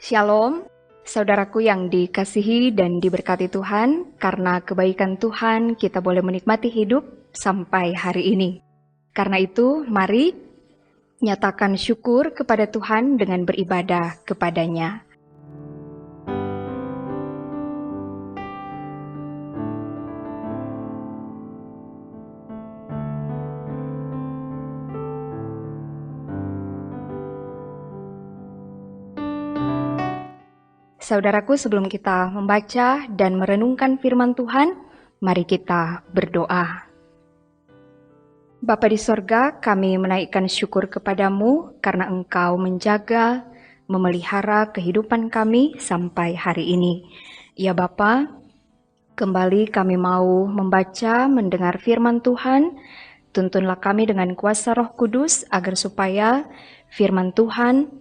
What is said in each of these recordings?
Shalom, saudaraku yang dikasihi dan diberkati Tuhan, karena kebaikan Tuhan kita boleh menikmati hidup sampai hari ini. Karena itu, mari nyatakan syukur kepada Tuhan dengan beribadah kepadanya. Saudaraku, sebelum kita membaca dan merenungkan firman Tuhan, mari kita berdoa. Bapa di sorga, kami menaikkan syukur kepadamu karena Engkau menjaga, memelihara kehidupan kami sampai hari ini. Ya Bapa, kembali kami mau membaca, mendengar firman Tuhan. Tuntunlah kami dengan kuasa Roh Kudus agar supaya firman Tuhan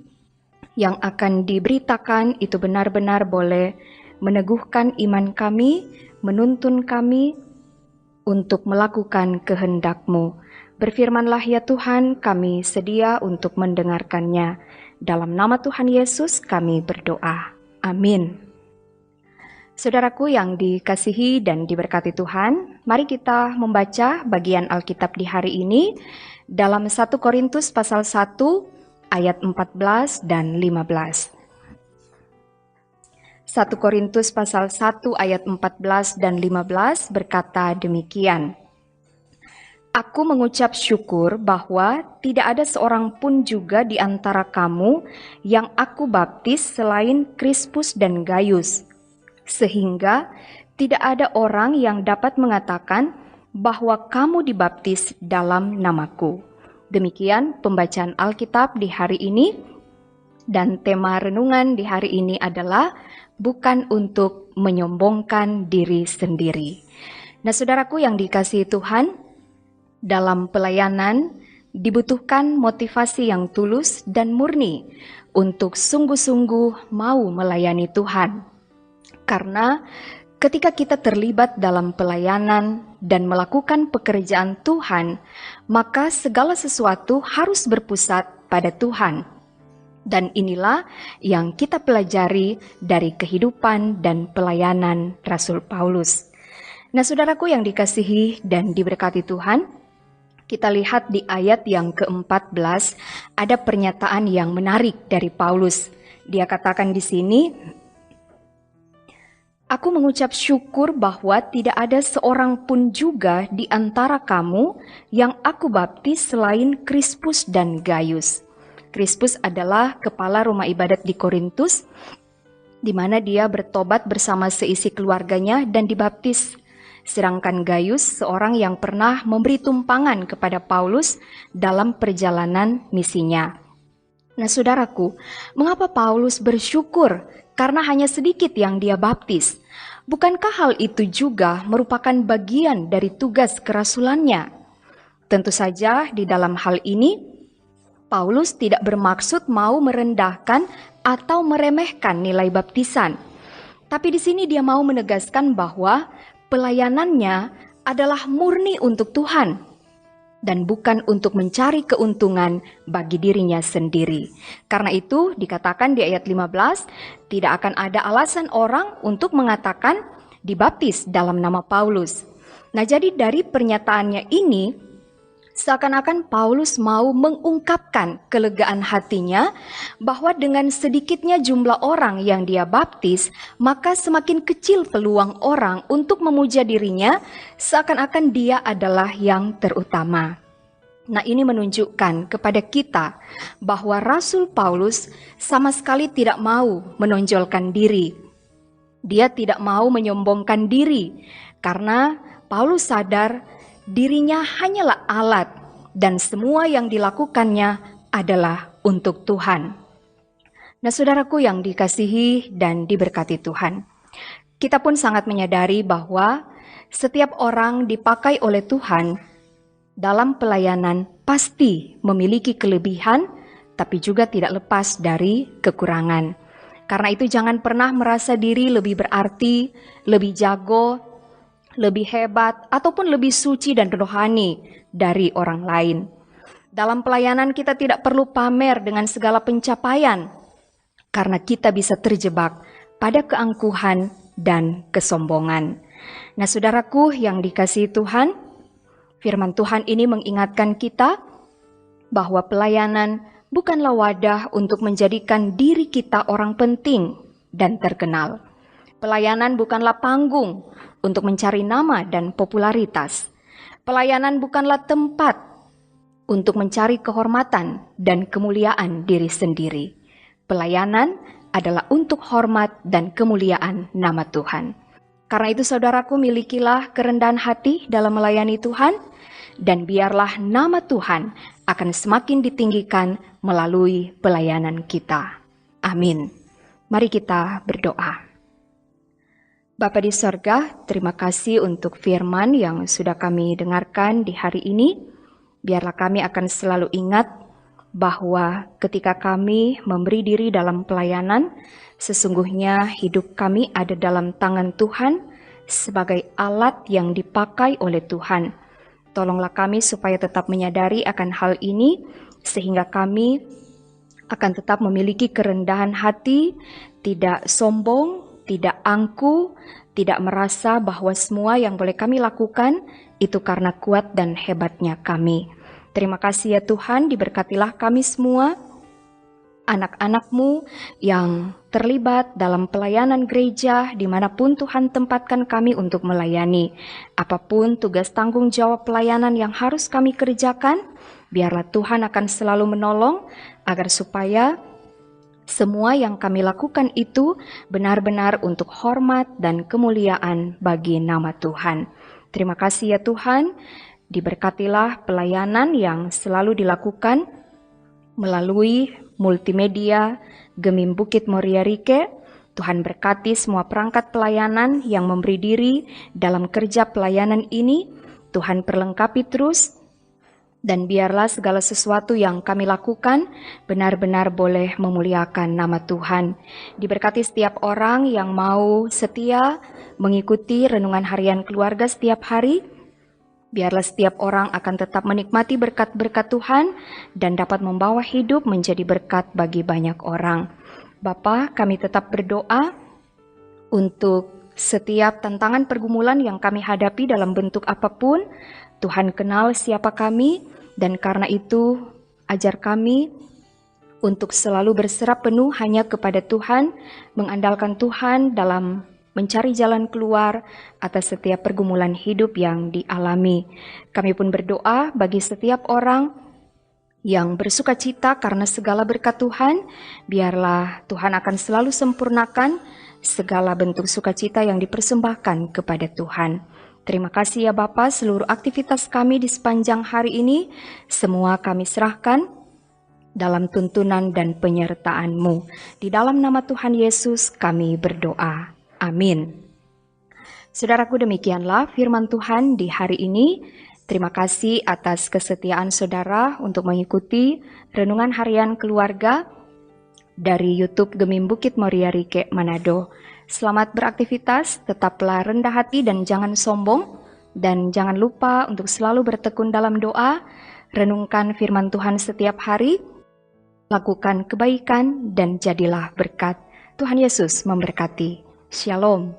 yang akan diberitakan itu benar-benar boleh meneguhkan iman kami, menuntun kami untuk melakukan kehendak-Mu. Berfirmanlah ya Tuhan, kami sedia untuk mendengarkannya. Dalam nama Tuhan Yesus kami berdoa. Amin. Saudaraku yang dikasihi dan diberkati Tuhan, mari kita membaca bagian Alkitab di hari ini dalam 1 Korintus pasal 1 ayat 14 dan 15. 1 Korintus pasal 1 ayat 14 dan 15 berkata demikian. Aku mengucap syukur bahwa tidak ada seorang pun juga di antara kamu yang aku baptis selain Krispus dan Gaius, sehingga tidak ada orang yang dapat mengatakan bahwa kamu dibaptis dalam namaku. Demikian pembacaan Alkitab di hari ini, dan tema renungan di hari ini adalah bukan untuk menyombongkan diri sendiri. Nah, saudaraku yang dikasihi Tuhan, dalam pelayanan dibutuhkan motivasi yang tulus dan murni untuk sungguh-sungguh mau melayani Tuhan. Karena ketika kita terlibat dalam pelayanan dan melakukan pekerjaan Tuhan, maka segala sesuatu harus berpusat pada Tuhan. Dan inilah yang kita pelajari dari kehidupan dan pelayanan Rasul Paulus. Nah, saudaraku yang dikasihi dan diberkati Tuhan, kita lihat di ayat yang ke-14 ada pernyataan yang menarik dari Paulus. Dia katakan di sini, aku mengucap syukur bahwa tidak ada seorang pun juga di antara kamu yang aku baptis selain Krispus dan Gaius. Krispus adalah kepala rumah ibadat di Korintus, di mana dia bertobat bersama seisi keluarganya dan dibaptis. Sedangkan Gaius seorang yang pernah memberi tumpangan kepada Paulus dalam perjalanan misinya. Nah, saudaraku, mengapa Paulus bersyukur karena hanya sedikit yang dia baptis? Bukankah hal itu juga merupakan bagian dari tugas kerasulannya? Tentu saja di dalam hal ini, Paulus tidak bermaksud mau merendahkan atau meremehkan nilai baptisan. Tapi di sini dia mau menegaskan bahwa pelayanannya adalah murni untuk Tuhan dan bukan untuk mencari keuntungan bagi dirinya sendiri. Karena itu dikatakan di ayat 15, tidak akan ada alasan orang untuk mengatakan dibaptis dalam nama Paulus. Nah, jadi dari pernyataannya ini, seakan-akan Paulus mau mengungkapkan kelegaan hatinya bahwa dengan sedikitnya jumlah orang yang dia baptis, maka semakin kecil peluang orang untuk memuja dirinya, seakan-akan dia adalah yang terutama. Nah, ini menunjukkan kepada kita bahwa Rasul Paulus sama sekali tidak mau menonjolkan diri. Dia tidak mau menyombongkan diri karena Paulus sadar dirinya hanyalah alat dan semua yang dilakukannya adalah untuk Tuhan. Nah, saudaraku yang dikasihi dan diberkati Tuhan, kita pun sangat menyadari bahwa setiap orang dipakai oleh Tuhan dalam pelayanan pasti memiliki kelebihan, tapi juga tidak lepas dari kekurangan. Karena itu jangan pernah merasa diri lebih berarti, lebih jago, lebih hebat, ataupun lebih suci dan rohani dari orang lain. Dalam pelayanan kita tidak perlu pamer dengan segala pencapaian, karena kita bisa terjebak pada keangkuhan dan kesombongan. Nah, saudaraku yang dikasihi Tuhan, firman Tuhan ini mengingatkan kita bahwa pelayanan bukanlah wadah untuk menjadikan diri kita orang penting dan terkenal. Pelayanan bukanlah panggung untuk mencari nama dan popularitas. Pelayanan bukanlah tempat untuk mencari kehormatan dan kemuliaan diri sendiri. Pelayanan adalah untuk hormat dan kemuliaan nama Tuhan. Karena itu saudaraku, milikilah kerendahan hati dalam melayani Tuhan, dan biarlah nama Tuhan akan semakin ditinggikan melalui pelayanan kita. Amin. Mari kita berdoa. Bapa di sorga, terima kasih untuk firman yang sudah kami dengarkan di hari ini. Biarlah kami akan selalu ingat bahwa ketika kami memberi diri dalam pelayanan, sesungguhnya hidup kami ada dalam tangan Tuhan sebagai alat yang dipakai oleh Tuhan. Tolonglah kami supaya tetap menyadari akan hal ini, sehingga kami akan tetap memiliki kerendahan hati, tidak sombong, tidak angkuh, tidak merasa bahwa semua yang boleh kami lakukan itu karena kuat dan hebatnya kami. Terima kasih ya Tuhan, diberkatilah kami semua, anak-anak-Mu yang terlibat dalam pelayanan gereja dimanapun Tuhan tempatkan kami untuk melayani. Apapun tugas tanggung jawab pelayanan yang harus kami kerjakan, biarlah Tuhan akan selalu menolong agar supaya semua yang kami lakukan itu benar-benar untuk hormat dan kemuliaan bagi nama Tuhan. Terima kasih ya Tuhan, diberkatilah pelayanan yang selalu dilakukan melalui multimedia Gemim Bukit Moria Rike. Tuhan berkati semua perangkat pelayanan yang memberi diri dalam kerja pelayanan ini. Tuhan perlengkapi terus, dan biarlah segala sesuatu yang kami lakukan benar-benar boleh memuliakan nama Tuhan. Diberkati setiap orang yang mau setia mengikuti renungan harian keluarga setiap hari. Biarlah setiap orang akan tetap menikmati berkat-berkat Tuhan dan dapat membawa hidup menjadi berkat bagi banyak orang. Bapa, kami tetap berdoa untuk setiap tantangan pergumulan yang kami hadapi dalam bentuk apapun. Tuhan kenal siapa kami, dan karena itu ajar kami untuk selalu berserah penuh hanya kepada Tuhan, mengandalkan Tuhan dalam mencari jalan keluar atas setiap pergumulan hidup yang dialami. Kami pun berdoa bagi setiap orang yang bersuka cita karena segala berkat Tuhan, biarlah Tuhan akan selalu sempurnakan segala bentuk sukacita yang dipersembahkan kepada Tuhan. Terima kasih ya Bapa, seluruh aktivitas kami di sepanjang hari ini, semua kami serahkan dalam tuntunan dan penyertaan-Mu. Di dalam nama Tuhan Yesus kami berdoa. Amin. Saudaraku, demikianlah firman Tuhan di hari ini. Terima kasih atas kesetiaan saudara untuk mengikuti renungan harian keluarga dari YouTube Gemim Bukit Moria Rike Manado. Selamat beraktivitas, tetaplah rendah hati dan jangan sombong. Dan jangan lupa untuk selalu bertekun dalam doa, renungkan firman Tuhan setiap hari, lakukan kebaikan dan jadilah berkat. Tuhan Yesus memberkati. Shalom.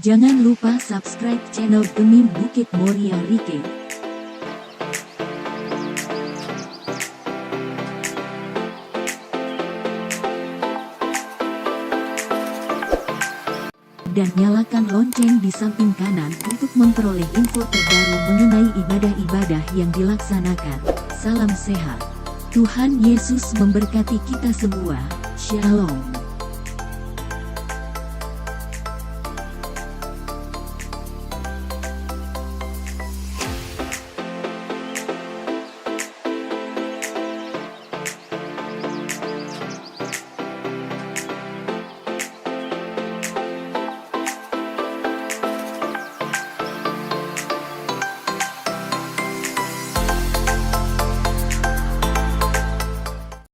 Jangan lupa subscribe channel Gemim Bukit Moria Rike. Dan nyalakan lonceng di samping kanan untuk memperoleh info terbaru mengenai ibadah-ibadah yang dilaksanakan. Salam sehat. Tuhan Yesus memberkati kita semua. Shalom.